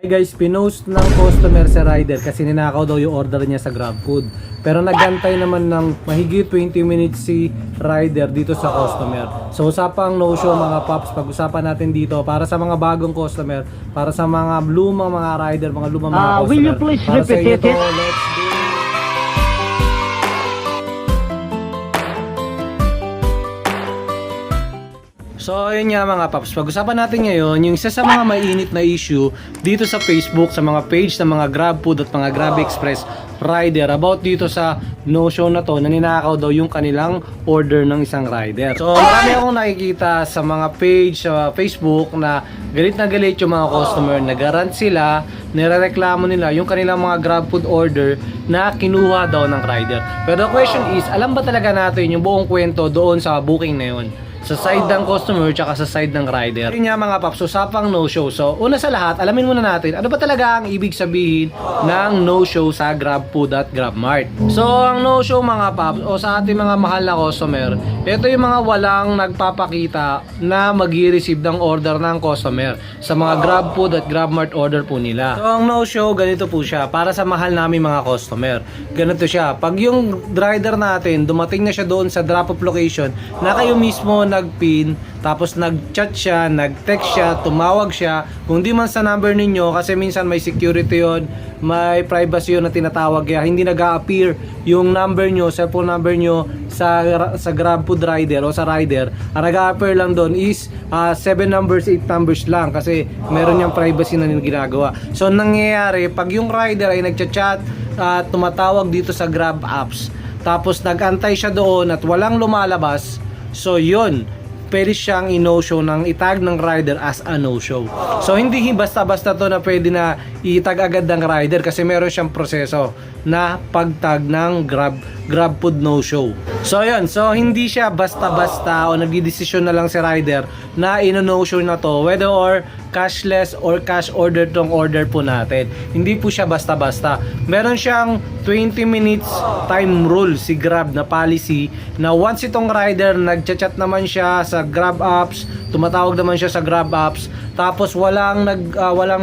Hey guys, pinost ng customer sa rider kasi ninakaw daw yung order niya sa GrabFood. Pero nagantay naman ng mahigit 20 minutes si rider dito sa customer. So usapang no show mga paps, pag-usapan natin dito para sa mga bagong customer, para sa mga lumang mga rider, mga lumang mga customer. Will you please Para sa inyo repeat to, it? let's do. So ayun nga mga paps, pag-usapan natin ngayon yung isa sa mga mainit na issue dito sa Facebook, sa mga page ng mga GrabFood at mga Grab Express rider about dito sa no-show na to na ninakaw daw yung kanilang order ng isang rider. So marami akong nakikita sa mga page sa Facebook na galit yung mga customer, nagarant sila, nirereklamo nila yung kanilang mga GrabFood order na kinuha daw ng rider. Pero the question is, alam ba talaga natin yung buong kwento doon sa booking na yun? Sa side ng customer tsaka sa side ng rider. Yun nga mga paps, usapang no-show. So una sa lahat, alamin muna natin ano ba talaga ang ibig sabihin ng no-show sa GrabFood at GrabMart. So ang no-show mga paps o sa ating mga mahal na customer, ito yung mga walang nagpapakita na mag-i-receive ng order ng customer sa mga GrabFood at GrabMart order po nila. So ang no-show, ganito po siya para sa mahal namin mga customer. Ganito siya, pag yung rider natin dumating na siya doon sa drop-off location na kayo mismo nag-pin, tapos nag-chat siya, nag-text siya, tumawag siya, kung di man sa number ninyo, kasi minsan may security yon, may privacy yun na tinatawag, kaya hindi nag-a-appear yung number nyo, cellphone number nyo sa GrabFood rider o sa rider. Ang nag-a-appear lang doon is 7 numbers, 8 numbers lang, kasi meron yung privacy na ginagawa. So nangyayari, pag yung rider ay nag-chat, tumatawag dito sa Grab apps, tapos nag-antay siya doon at walang lumalabas, so yun, pwede siyang i-no-show ng itag ng rider as a no-show. So hindi basta-basta to na pwede na itag agad ng rider kasi meron siyang proseso na pagtag ng GrabFood no-show. So yun, so hindi siya basta-basta o nagdidesisyon na lang si rider na ino-no-show na to, whether or cashless or cash order tong order po natin. Hindi po siya basta-basta. Meron siyang 20 minutes time rule si Grab na policy na once itong rider nagchat-chat naman siya sa Grab apps, tumatawag naman siya sa Grab apps, tapos walang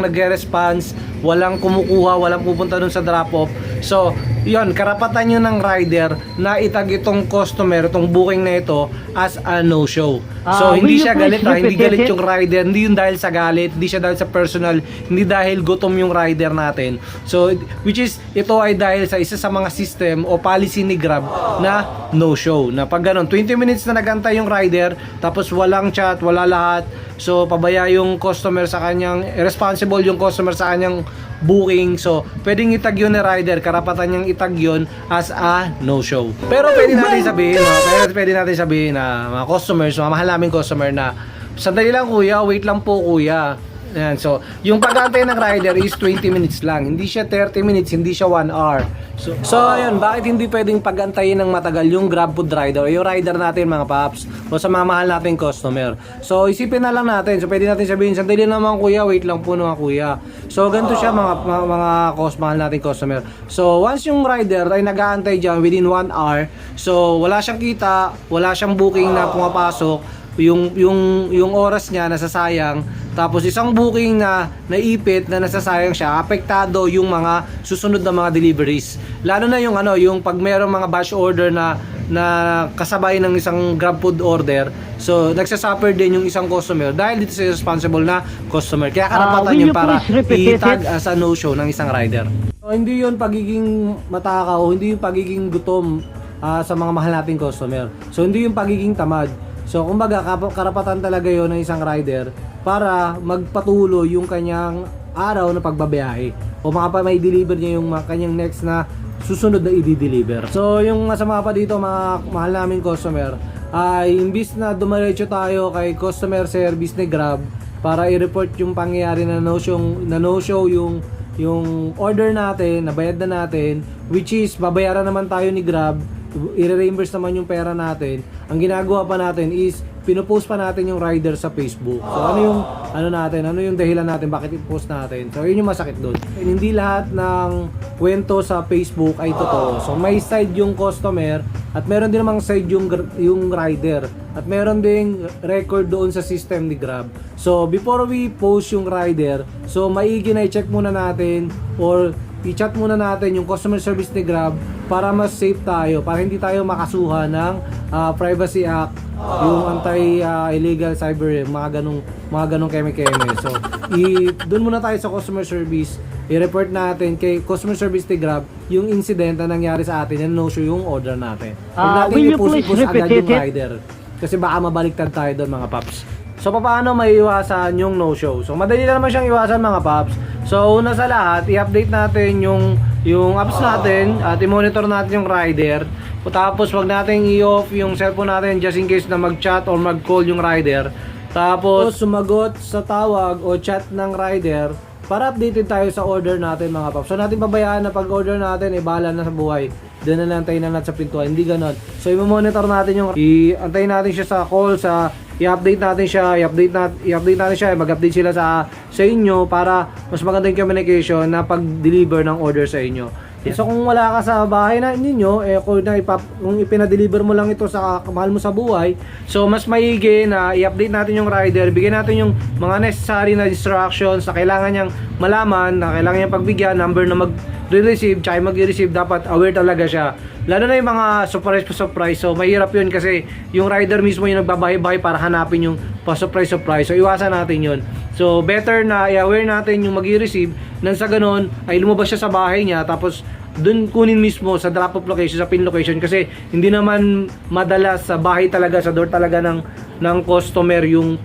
nagre-response, walang kumukuha, walang pupunta dun sa drop-off. So, yon, karapatan nyo ng rider na itag itong customer, itong booking na ito as a no-show. So, hindi siya galit hindi galit yung rider, hindi yun dahil sa galit, hindi siya dahil sa personal, hindi dahil gutom yung rider natin. So, which is, ito ay dahil sa isa sa mga system o policy ni Grab na no-show. Na pag ganun, 20 minutes na nagantay yung rider, tapos walang chat, wala lahat, so pabaya yung customer sa kanyang, irresponsible yung customer sa kanyang booking, so pwedeng itag yun ni rider, karapatan niyang itag yun as a no-show. Pero pwede natin sabihin, pwede natin sabihin na mga customers, mga mahal naming customer na sandali lang kuya, wait lang po kuya. Ayan, so yung pag-aantay ng rider is 20 minutes lang, hindi siya 30 minutes, hindi siya 1 hour. So ayun, bakit hindi pwedeng pag-antayin ng matagal yung GrabFood rider o yung rider natin mga paps o sa mga mahal nating customer? So isipin na lang natin, so pwede natin sabihin, sandali naman kuya, wait lang po naman kuya. So ganito siya mga mahal nating customer. So once yung rider ay nag-aantay dyan within 1 hour, so wala siyang kita, wala siyang booking na pumapasok, yung oras niya nasasayang, tapos isang booking na naipit na nasasayang siya, apektado yung mga susunod na mga deliveries. Lalo na yung pag mayroong mga batch order na kasabay ng isang GrabFood order, so nagsasuffer din yung isang customer dahil dito siya responsible na customer. Kaya karapatan yun para itag as a no-show ng isang rider. So hindi yun pagiging matakaw, hindi yung pagiging gutom sa mga mahal nating customer. So hindi yung pagiging tamad. So kumbaga karapatan talaga yon ng isang rider para magpatuloy yung kanyang araw na pagbabiyahe o may deliver niya yung kanyang next na susunod na i-deliver. So yung masama pa dito mga mahal naming customer ay imbis na dumiretso tayo kay customer service ni Grab para i-report yung pangyayari na no-show yung order natin, nabayad na natin, which is babayaran naman tayo ni Grab, i-reimburse naman yung pera natin. Ang ginagawa pa natin is pinopost pa natin yung rider sa Facebook. So ano yung dahilan natin bakit i-post natin. So yun yung masakit doon. Hindi lahat ng kwento sa Facebook ay totoo. So may side yung customer at meron din namang side yung rider. At meron ding record doon sa system ni Grab. So before we post yung rider, so maigi na i-check muna natin or i-chat muna natin yung customer service ni Grab para mas safe tayo, para hindi tayo makasuhan ng Privacy Act, yung anti-illegal cyber, mga ganong keme-keme. So, doon muna tayo sa customer service, i-report natin kay customer service ni Grab yung incident na nangyari sa atin and no-show yung order natin. Huwag natin i-post agad yung rider kasi baka mabaliktad tayo doon mga paps. So paano maiiwasan yung no-show? So madali lang naman siyang iwasan mga paps. So una sa lahat, i-update natin yung apps natin at i-monitor natin yung rider. Tapos wag nating i-off yung cellphone natin just in case na mag-chat or mag-call yung rider. Tapos sumagot sa tawag o chat ng rider para updated tayo sa order natin mga paps. So natin pabayaan na pag-order natin bahala na sa buhay. Doon na lang tayo na natin sa pintuan, hindi ganon. So i-monitor natin i-antayin natin siya sa call, i-update natin siya, mag-update sila sa inyo para mas maganda yung communication na pag-deliver ng order sa inyo. So kung wala ka sa bahay na ninyo, kung ipina-deliver mo lang ito sa mahal mo sa buhay, so mas maigi na i-update natin yung rider, bigyan natin yung mga necessary na instructions na kailangan niyang malaman, na kailangan niyang pagbigyan, number na mag-receive, tsaka mag-receive, dapat aware talaga siya. Lalo na yung mga surprise. So mahirap yun kasi yung rider mismo yung nagbabahay-bahay para hanapin yung pa-surprise. So iwasan natin yun. So better na i-aware natin yung mag-receive nang sa ganun ay lumabas siya sa bahay niya tapos dun kunin mismo sa drop-off location, sa pin location kasi hindi naman madalas sa bahay talaga, sa door talaga ng customer yung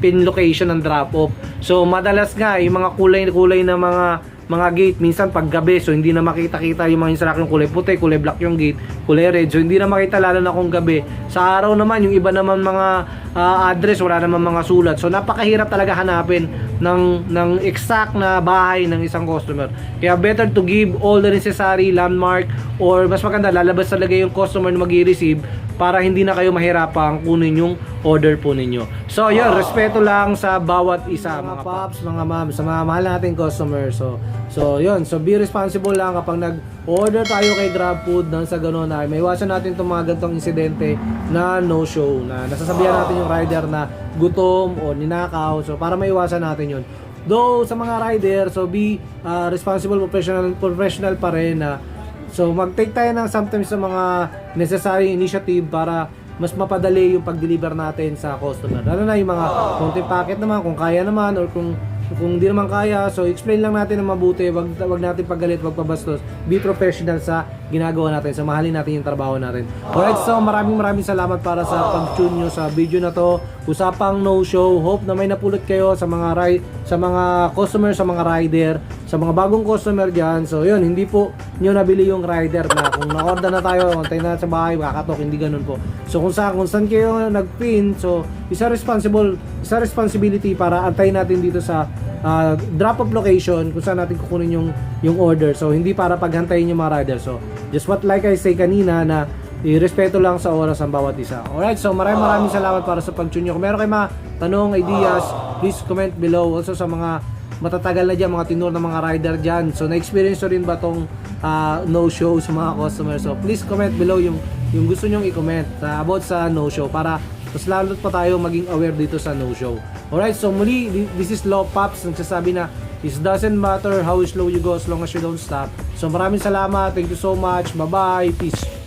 pin location ng drop-off. So madalas nga yung mga kulay na mga gate, minsan pag gabi, so hindi na makita-kita yung mga instruction, kulay puti, kulay black yung gate, kulay red, so hindi na makita lalo na kung gabi. Sa araw naman, yung iba naman mga address, wala naman mga sulat. So napakahirap talaga hanapin ng exact na bahay ng isang customer. Kaya better to give all the necessary landmark or mas maganda, lalabas talaga yung customer na mag-i-receive para hindi na kayo mahirapang kunin yung order po ninyo. So yun, respeto lang sa bawat isa mga paps, mga ma'am, sa mga mahal nating customer. So yun, so be responsible lang kapag nag-order tayo kay GrabFood nang sa gano'n na may iwasan natin itong mga ganitong insidente na no-show, na nasasabihan natin yung rider na gutom o ninakaw, so para maiwasan natin yun. Though sa mga rider, so be responsible, professional pa rin na so mag-take tayo ng sometimes sa mga necessary initiative para mas mapadali yung pag-deliver natin sa customer. Lalo na yung mga konting packet naman, kung kaya naman or kung di naman kaya, so explain lang natin ng mabuti, wag natin paggalit, wag pabastos. Be professional sa ginagawa natin, so mahalin natin yung trabaho natin. Alright, so maraming salamat para sa pag-tune nyo sa video na to. Usapang no-show. Hope na may napulot kayo sa mga customer, sa mga rider, sa mga bagong customer dyan. So yun, hindi po nyo nabili yung rider na kung na-order na tayo, antay na sa bahay, kakatok, hindi ganun po. So kung saan kayo nag-pin, so isa responsibility para antayin natin dito sa drop-off location kung saan natin kukunin yung order. So hindi para paghantayin yung mga rider. So just what like I say kanina na irespeto lang sa oras ang bawat isa. Alright, so maraming salamat para sa pag-tune nyo. Kung meron kayo mga tanong, ideas, please comment below. Also sa mga matatagal na dyan, mga tinur na mga rider dyan, so na-experience rin ba tong no-show sa mga customer? So please comment below yung gusto nyong i-comment about sa no-show para mas lalo pa tayo maging aware dito sa no-show. Alright, so muli, this is Law Pops, nagsasabi na it doesn't matter how slow you go as long as you don't stop. So maraming salamat, thank you so much, bye bye, peace.